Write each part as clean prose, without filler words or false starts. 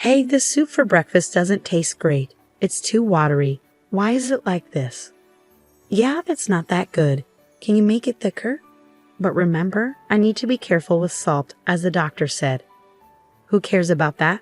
Hey, this soup for breakfast doesn't taste great. It's too watery. Why is it like this? Yeah, that's not that good. Can you make it thicker? But remember, I need to be careful with salt, as the doctor said. Who cares about that?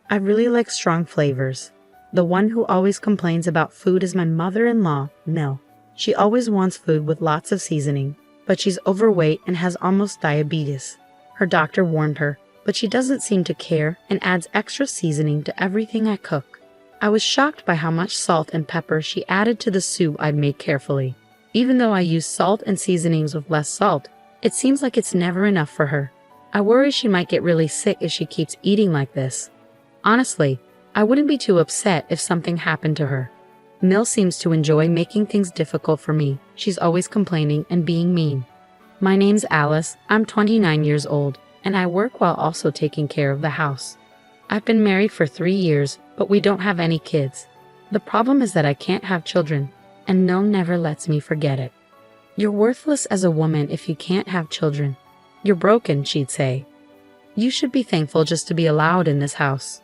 I really like strong flavors. The one who always complains about food is my mother-in-law, Nil. She always wants food with lots of seasoning, but she's overweight and has almost diabetes. Her doctor warned her, but she doesn't seem to care and adds extra seasoning to everything I cook. I was shocked by how much salt and pepper she added to the soup I'd made carefully. Even though I use salt and seasonings with less salt, it seems like it's never enough for her. I worry she might get really sick if she keeps eating like this. Honestly, I wouldn't be too upset if something happened to her. Nil seems to enjoy making things difficult for me. She's always complaining and being mean. My name's Alice, I'm 29 years old, and I work while also taking care of the house. I've been married for 3 years, but we don't have any kids. The problem is that I can't have children, and Nil never lets me forget it. You're worthless as a woman if you can't have children. You're broken, she'd say. You should be thankful just to be allowed in this house.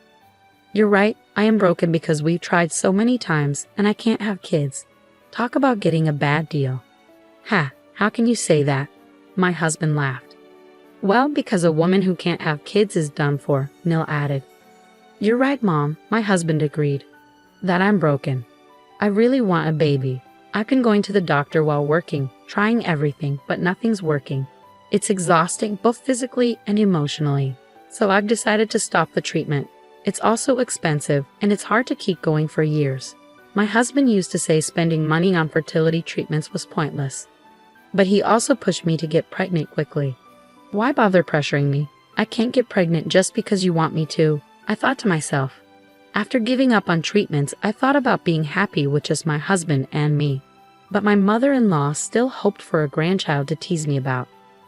You're right, I am broken because we've tried so many times and I can't have kids. Talk about getting a bad deal. Ha, how can you say that? My husband laughed. Well, because a woman who can't have kids is done for, Nil added. You're right, Mom, my husband agreed. That I'm broken. I really want a baby. I've been going to the doctor while working, trying everything, but nothing's working. It's exhausting both physically and emotionally. So I've decided to stop the treatment. It's also expensive, and it's hard to keep going for years. My husband used to say spending money on fertility treatments was pointless. But he also pushed me to get pregnant quickly. Why bother pressuring me? I can't get pregnant just because you want me to, I thought to myself. After giving up on treatments, I thought about being happy with just my husband and me. But my mother-in-law still hoped for a grandchild to tease me about.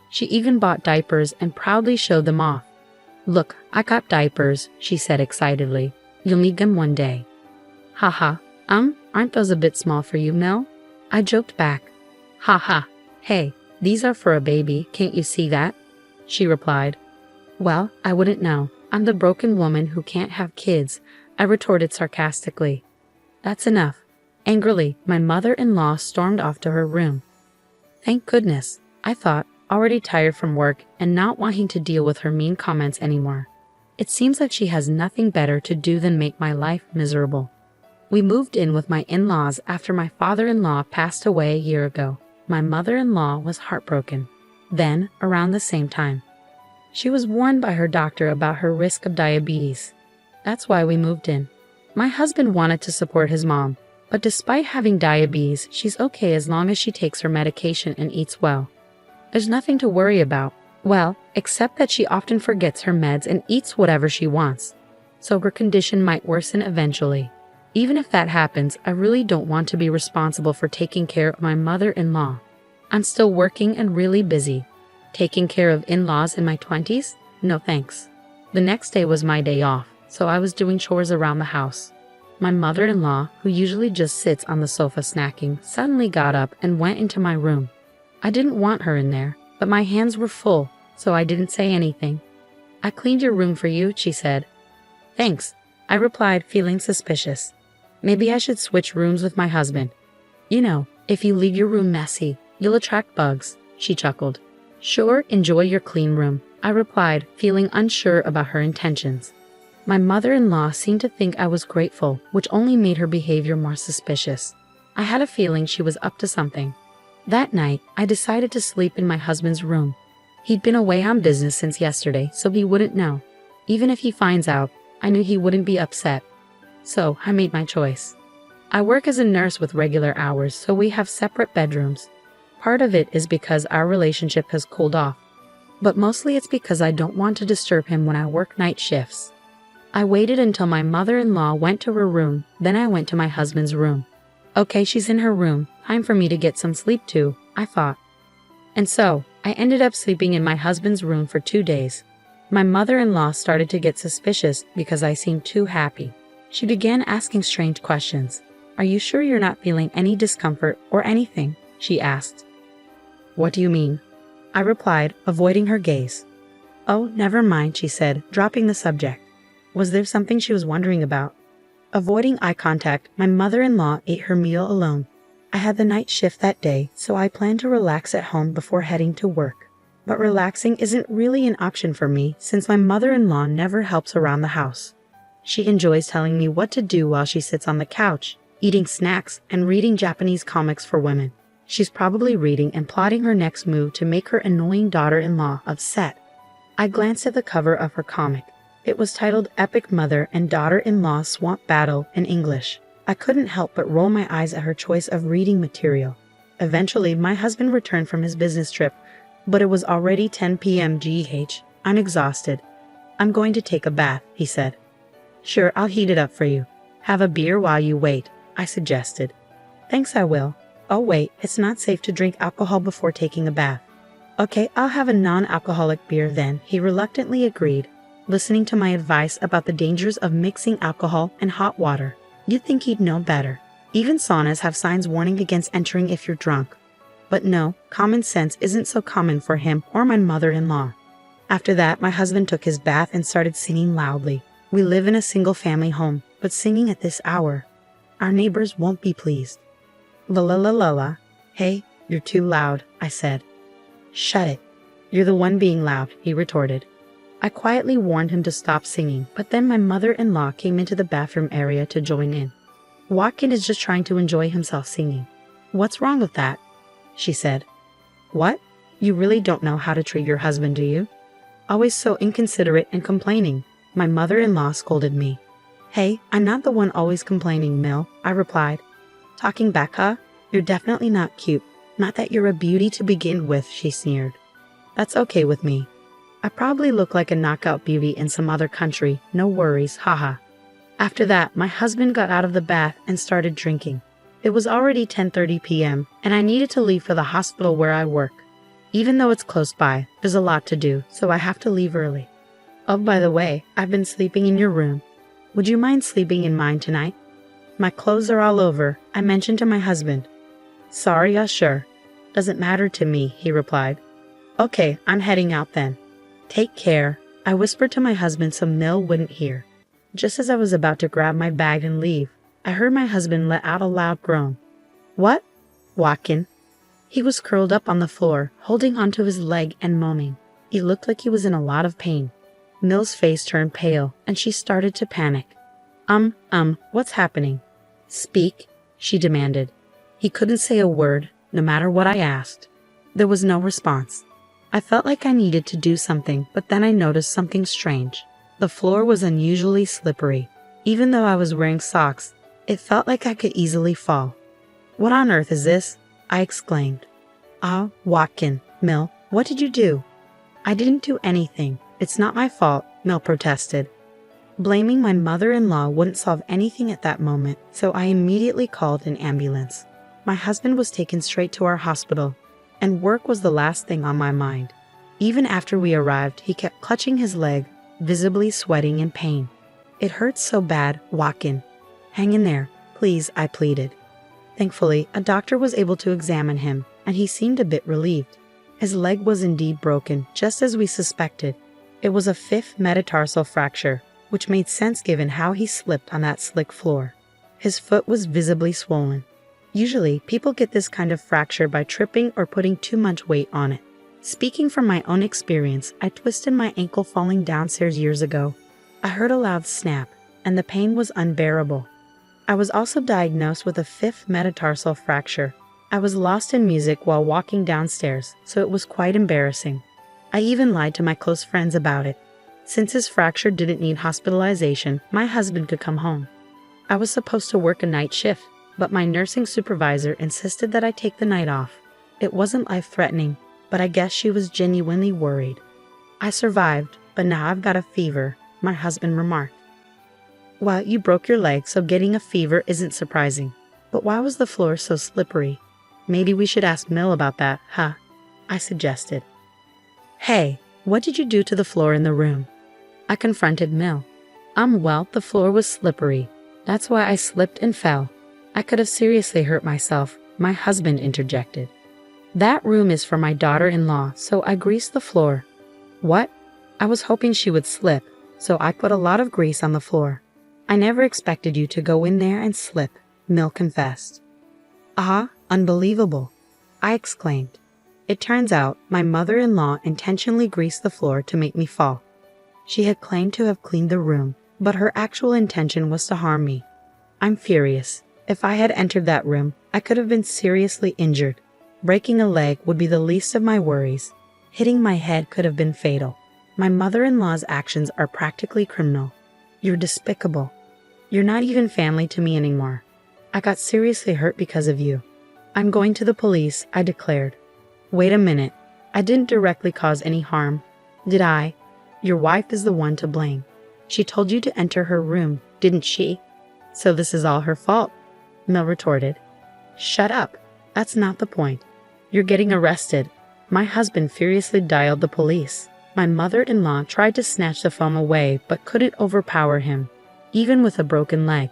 She even bought diapers and proudly showed them off. Look, I got diapers, she said excitedly. You'll need them one day. Haha, aren't those a bit small for you, Nil? I joked back. Haha, hey, these are for a baby, can't you see that? She replied. Well, I wouldn't know. I'm the broken woman who can't have kids, I retorted sarcastically. That's enough. Angrily, my mother-in-law stormed off to her room. Thank goodness, I thought, already tired from work and not wanting to deal with her mean comments anymore. It seems like she has nothing better to do than make my life miserable. We moved in with my in-laws after my father-in-law passed away a year ago. My mother-in-law was heartbroken. Then, around the same time, she was warned by her doctor about her risk of diabetes. That's why we moved in. My husband wanted to support his mom, but despite having diabetes, she's okay as long as she takes her medication and eats well. There's nothing to worry about, well, except that she often forgets her meds and eats whatever she wants. So her condition might worsen eventually. Even if that happens, I really don't want to be responsible for taking care of my mother-in-law. I'm still working and really busy. Taking care of in-laws in my 20s? No thanks. The next day was my day off, so I was doing chores around the house. My mother-in-law, who usually just sits on the sofa snacking, suddenly got up and went into my room. I didn't want her in there, but my hands were full, so I didn't say anything. I cleaned your room for you, she said. Thanks, I replied, feeling suspicious. Maybe I should switch rooms with my husband. You know, if you leave your room messy, you'll attract bugs, she chuckled. Sure, enjoy your clean room, I replied, feeling unsure about her intentions. My mother-in-law seemed to think I was grateful, which only made her behavior more suspicious. I had a feeling she was up to something. That night, I decided to sleep in my husband's room. He'd been away on business since yesterday, so he wouldn't know. Even if he finds out, I knew he wouldn't be upset. So, I made my choice. I work as a nurse with regular hours, so we have separate bedrooms. Part of it is because our relationship has cooled off. But mostly it's because I don't want to disturb him when I work night shifts. I waited until my mother-in-law went to her room, then I went to my husband's room. Okay, she's in her room, time for me to get some sleep too, I thought. And so, I ended up sleeping in my husband's room for 2 days. My mother-in-law started to get suspicious because I seemed too happy. She began asking strange questions. Are you sure you're not feeling any discomfort or anything? She asked. What do you mean? I replied, avoiding her gaze. Oh, never mind, she said, dropping the subject. Was there something she was wondering about? Avoiding eye contact, my mother-in-law ate her meal alone. I had the night shift that day, so I planned to relax at home before heading to work. But relaxing isn't really an option for me since my mother-in-law never helps around the house. She enjoys telling me what to do while she sits on the couch, eating snacks and reading Japanese comics for women. She's probably reading and plotting her next move to make her annoying daughter-in-law upset. I glanced at the cover of her comic. It was titled Epic Mother and Daughter-in-Law Swamp Battle in English. I couldn't help but roll my eyes at her choice of reading material. Eventually, my husband returned from his business trip, but it was already 10 p.m. GH. I'm exhausted. I'm going to take a bath, he said. Sure, I'll heat it up for you. Have a beer while you wait, I suggested. Thanks, I will. Oh wait, it's not safe to drink alcohol before taking a bath. Okay, I'll have a non-alcoholic beer then, he reluctantly agreed, listening to my advice about the dangers of mixing alcohol and hot water. You'd think he'd know better. Even saunas have signs warning against entering if you're drunk. But no, common sense isn't so common for him or my mother-in-law. After that, my husband took his bath and started singing loudly. We live in a single-family home, but singing at this hour, our neighbors won't be pleased. La la la la la. Hey, you're too loud, I said. Shut it. You're the one being loud, he retorted. I quietly warned him to stop singing, but then my mother-in-law came into the bathroom area to join in. Watkin is just trying to enjoy himself singing. What's wrong with that? She said. What? You really don't know how to treat your husband, do you? Always so inconsiderate and complaining, my mother-in-law scolded me. Hey, I'm not the one always complaining, Mill, I replied. Talking back, huh? You're definitely not cute. Not that you're a beauty to begin with, she sneered. That's okay with me. I probably look like a knockout beauty in some other country, no worries, haha. After that, my husband got out of the bath and started drinking. It was already 10:30 p.m., and I needed to leave for the hospital where I work. Even though it's close by, there's a lot to do, so I have to leave early. Oh, by the way, I've been sleeping in your room. Would you mind sleeping in mine tonight? My clothes are all over, I mentioned to my husband. Sorry, sure. Doesn't matter to me, he replied. Okay, I'm heading out then. Take care, I whispered to my husband so Mill wouldn't hear. Just as I was about to grab my bag and leave, I heard my husband let out a loud groan. What? Watkin. He was curled up on the floor, holding onto his leg and moaning. He looked like he was in a lot of pain. Mill's face turned pale, and she started to panic. What's happening? Speak, she demanded. He couldn't say a word, no matter what I asked. There was no response. I felt like I needed to do something, but then I noticed something strange. The floor was unusually slippery. Even though I was wearing socks, it felt like I could easily fall. What on earth is this? I exclaimed. Ah, Watkin, Mill, what did you do? I didn't do anything. It's not my fault, Mill protested. Blaming my mother-in-law wouldn't solve anything at that moment, so I immediately called an ambulance. My husband was taken straight to our hospital, and work was the last thing on my mind. Even after we arrived, he kept clutching his leg, visibly sweating in pain. It hurts so bad, Watkin. Hang in there, please, I pleaded. Thankfully, a doctor was able to examine him, and he seemed a bit relieved. His leg was indeed broken, just as we suspected. It was a 5th metatarsal fracture, which made sense given how he slipped on that slick floor. His foot was visibly swollen. Usually, people get this kind of fracture by tripping or putting too much weight on it. Speaking from my own experience, I twisted my ankle falling downstairs years ago. I heard a loud snap, and the pain was unbearable. I was also diagnosed with a 5th metatarsal fracture. I was lost in music while walking downstairs, so it was quite embarrassing. I even lied to my close friends about it. Since his fracture didn't need hospitalization, my husband could come home. I was supposed to work a night shift, but my nursing supervisor insisted that I take the night off. It wasn't life-threatening, but I guess she was genuinely worried. I survived, but now I've got a fever, my husband remarked. Well, you broke your leg, so getting a fever isn't surprising. But why was the floor so slippery? Maybe we should ask Mill about that, huh? I suggested. Hey, what did you do to the floor in the room? I confronted Mill. Well, the floor was slippery. That's why I slipped and fell. I could have seriously hurt myself, my husband interjected. That room is for my daughter-in-law, so I greased the floor. What? I was hoping she would slip. so I put a lot of grease on the floor. I never expected you to go in there and slip, Mill confessed. Ah, unbelievable, I exclaimed. It turns out my mother-in-law intentionally greased the floor to make me fall. She had claimed to have cleaned the room, but her actual intention was to harm me. I'm furious. If I had entered that room, I could have been seriously injured. Breaking a leg would be the least of my worries. Hitting my head could have been fatal. My mother-in-law's actions are practically criminal. You're despicable. You're not even family to me anymore. I got seriously hurt because of you. I'm going to the police, I declared. Wait a minute. I didn't directly cause any harm, did I? Your wife is the one to blame. She told you to enter her room, didn't she? So this is all her fault, Mill retorted. Shut up. That's not the point. You're getting arrested. My husband furiously dialed the police. My mother-in-law tried to snatch the phone away but couldn't overpower him, even with a broken leg.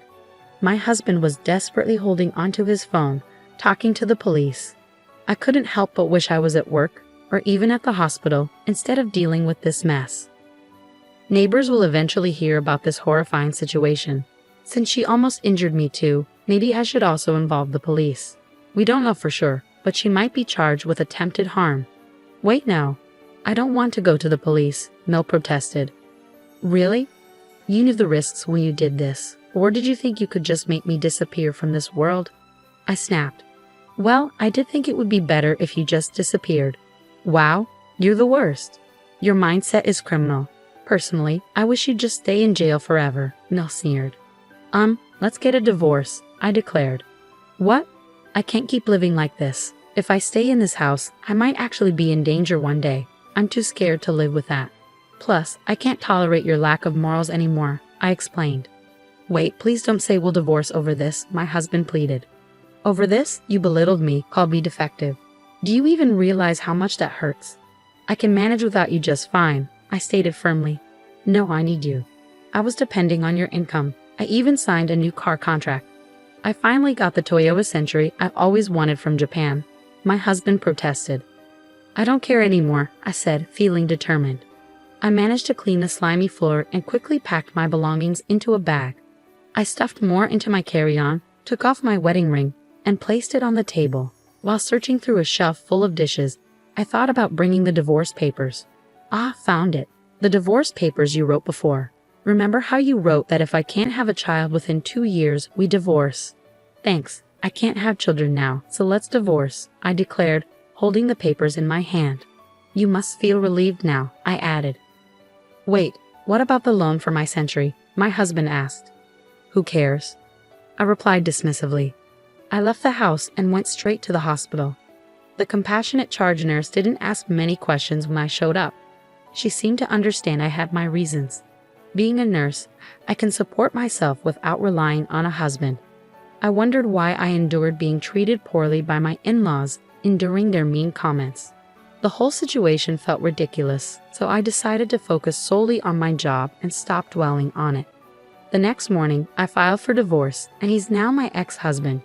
My husband was desperately holding onto his phone, talking to the police. I couldn't help but wish I was at work, or even at the hospital, instead of dealing with this mess. Neighbors will eventually hear about this horrifying situation. Since she almost injured me too, maybe I should also involve the police. We don't know for sure, but she might be charged with attempted harm. Wait now. I don't want to go to the police, Mill protested. Really? You knew the risks when you did this, or did you think you could just make me disappear from this world? I snapped. Well, I did think it would be better if you just disappeared. Wow, you're the worst. Your mindset is criminal. Personally, I wish you'd just stay in jail forever, Mill sneered. Let's get a divorce, I declared. What? I can't keep living like this. If I stay in this house, I might actually be in danger one day. I'm too scared to live with that. Plus, I can't tolerate your lack of morals anymore, I explained. Wait, please don't say we'll divorce over this, my husband pleaded. Over this, you belittled me, called me defective. Do you even realize how much that hurts? I can manage without you just fine, I stated firmly. No, I need you. I was depending on your income. I even signed a new car contract. I finally got the Toyota Century I've always wanted from Japan. My husband protested. I don't care anymore, I said, feeling determined. I managed to clean the slimy floor and quickly packed my belongings into a bag. I stuffed more into my carry-on, took off my wedding ring, and placed it on the table. While searching through a shelf full of dishes, I thought about bringing the divorce papers. Ah, found it. The divorce papers you wrote before. Remember how you wrote that if I can't have a child within 2 years, we divorce? Thanks. I can't have children now, so let's divorce, I declared, holding the papers in my hand. You must feel relieved now, I added. Wait, what about the loan for my Century? My husband asked. Who cares? I replied dismissively. I left the house and went straight to the hospital. The compassionate charge nurse didn't ask many questions when I showed up. She seemed to understand I had my reasons. Being a nurse, I can support myself without relying on a husband. I wondered why I endured being treated poorly by my in-laws, enduring their mean comments. The whole situation felt ridiculous, so I decided to focus solely on my job and stop dwelling on it. The next morning, I filed for divorce, and he's now my ex-husband.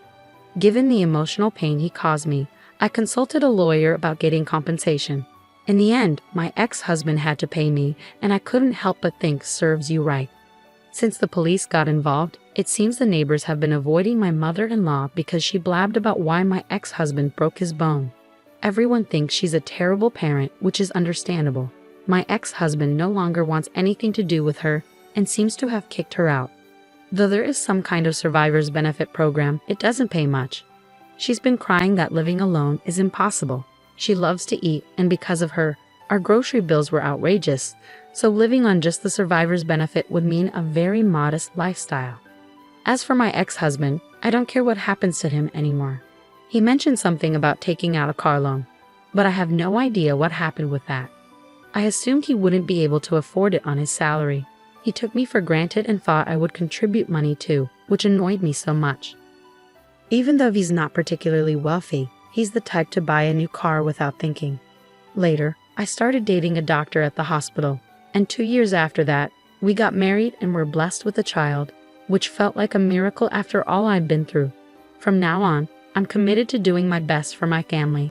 Given the emotional pain he caused me, I consulted a lawyer about getting compensation. In the end, my ex-husband had to pay me, and I couldn't help but think serves you right. Since the police got involved, it seems the neighbors have been avoiding my mother-in-law because she blabbed about why my ex-husband broke his bone. Everyone thinks she's a terrible parent, which is understandable. My ex-husband no longer wants anything to do with her and seems to have kicked her out. Though there is some kind of survivor's benefit program, it doesn't pay much. She's been crying that living alone is impossible. She loves to eat, and because of her, our grocery bills were outrageous, so living on just the survivor's benefit would mean a very modest lifestyle. As for my ex-husband, I don't care what happens to him anymore. He mentioned something about taking out a car loan, but I have no idea what happened with that. I assumed he wouldn't be able to afford it on his salary. He took me for granted and thought I would contribute money too, which annoyed me so much. Even though he's not particularly wealthy, he's the type to buy a new car without thinking. Later, I started dating a doctor at the hospital, and 2 years after that, we got married and were blessed with a child, which felt like a miracle after all I'd been through. From now on, I'm committed to doing my best for my family.